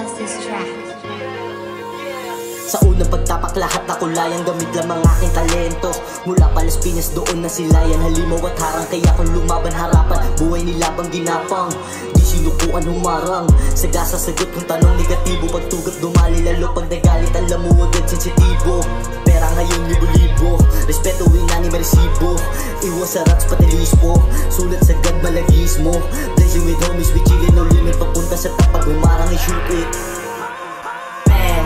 loves this track. Sa unang pagtapak lahat na kulayang gamit lang ang aking talento. Mula Palas Piñas doon na silayan, halimaw at harang. Kaya kung lumaban harapan, buhay nilabang ginapang. Di sinukuan humarang, sagasa sagot kung tanong negatibo. Pagtugat dumali lalo pag nagalit, alam mo agad sensitibo. Pera ngayon libo-libo, respetuin na ni Marisibo. Iwas sa rats pati lispo, sulat sagad malagismo. Blessing with homies, we chillin' no limit. Papunta sa tapag humarang i-shoot it.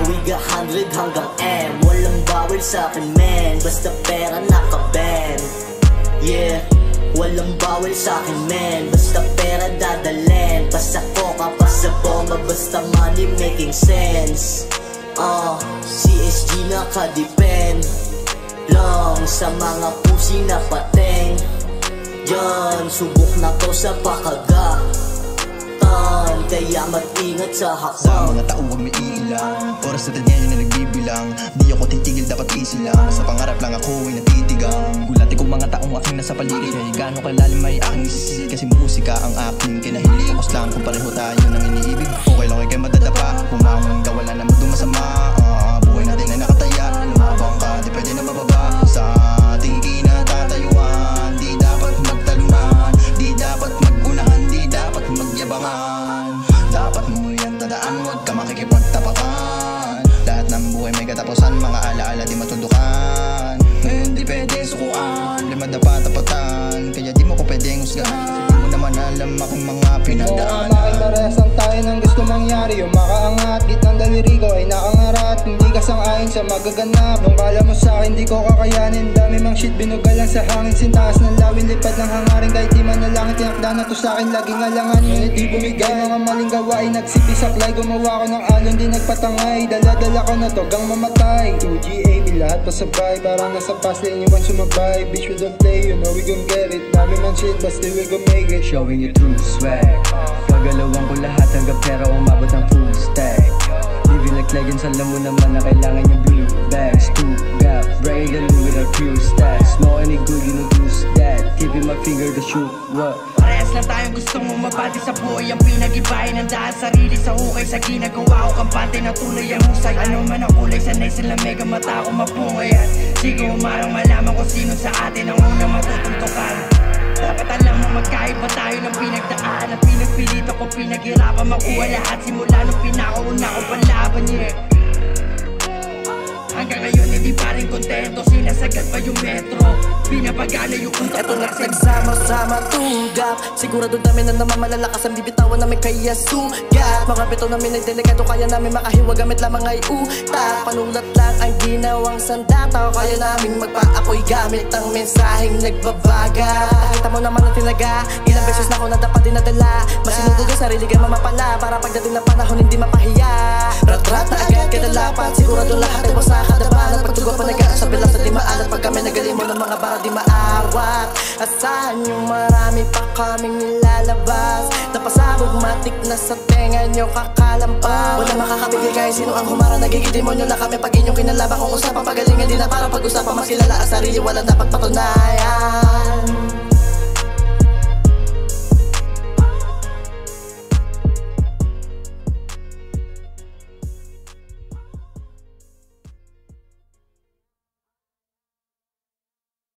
We got 100 hanggang M, walang bawal sa'kin men. Basta pera naka-bend. Yeah, walang bawal sa'kin men. Basta pera dadalhin. Pasa coca, pasa bomba, basta money making sense. CSG nakadepend lang sa mga pusi na pateng. Yan, subok na to sa pakaga. Kaya mag-ingat sa hakbang. Sa mga tao huwag may iilang, oras na tanyan na nagbibilang. Di ako titigil, dapat easy lang. Sa pangarap lang ako ay natitigang. Gulati kong mga taong aking nasa paligid. Kaya gano'ng kalalim ay aking isisid. Kasi musika ang aking kinahilig. Focus lang kung pareho tayo ng iniibig. Okay lang kayo madadapa, bumangon ka wala naman itong masama. Buhay natin ay nakataya, lumabang ka di pwede na mababa. Sa ating kinatatayuan, di dapat magtalunan, di dapat magunahan, di dapat magyabangan. Dapat mo yan tandaan, huwag ka makikipagtapakan. Lahat ng buhay may katapusan, mga alaala di matudukan. Ngayon di pwede sukuan, limadapa tapatan. Kaya di mo ko pwedeng husgahan. Di mo naman alam aking mga pinagdaan. Makikarasan tayo ng gusto mangyari. Yung makaangat, gitnang daliri ko ay nakangarat. Hindi ka sang-ayon sa magaganap. Nung kala mo sa'kin di ko kakayanin. Dami mang shit binugalan sa hangin. Sintaas ng lawin, lipad ng hangarin. Kahit di man na langit, tinakda na to sa'kin. Laging alangan, ngunit di bumigay. Mga maling gawain, nagsipisaklay. Gumawa ko ng alon, di nagpatangay. Dala-dala ko na to, gang mamatay. 2GA, lahat pasabay. Parang nasa past lane, iwan sumabay. Bitch, we don't play, you know we gon' get it. Dami man shit, but still we gon' make it. Showing you true swag. Gagalawan ko lahat hanggang pera umabot ng full stack. Living like legends, alam mo naman na kailangan yung blue bags. 2 gap, break the loop with our pure stacks. Small any good, you know do that. Tipping my finger to shoot, what? Parehas lang tayong gustong umabati sa buhay. Ang pinag-ibahin ng dahil sarili sa hukay. Sa ginagawa ko kampante na tunay ang husay. Ano man ang kulay, sanay sila mega mata ko mapungay. At sige umarang malaman ko sino sa atin ang unang matutuntukan. Dapat alam mo magkaiba tayo ng pinagdaan. At pinagpilit ako, pinaghirapan makuha lahat. Simula nung pinakauna ko palaban, yeah. Hanggang ngayon hindi pa rin kontento, sinasagad pa yung metro. Pinapagana yung punta ko nagsama-sama tugap. Sigurado namin na naman malalakas ang bibitawan namin kaya sugat. Mga beto namin ay delikado, kaya namin makahiwa gamit lamang ay utak. Panulat lang ang ginawang sandata, kaya namin magpaapoy gamit ang mensaheng nagbabaga. Nakita mo naman ang tinaga, ilang beses na ako nadapat din nadala. Masinudog ang sarili kaya mamapala, para pagdating ng panahon hindi mapahiya. Rat-rat na agad kadalapat, sigurado lahat ay basa kadaban. At pagtugo pa nag-aasap bilang sa di maalat, pag kami nagaling mo ng mga bara di maawat. Asahan yung marami pa kaming nilalabas. Napasabog matik na sa tenga nyo kakalampas. Wala makakabigay kahit sino ang humarang, nagiging demonyo na kami pag inyong kinalaban. Kung usapang pagalingan di na parang pag-usapan mas kilala ang sarili, wala dapat patunayan.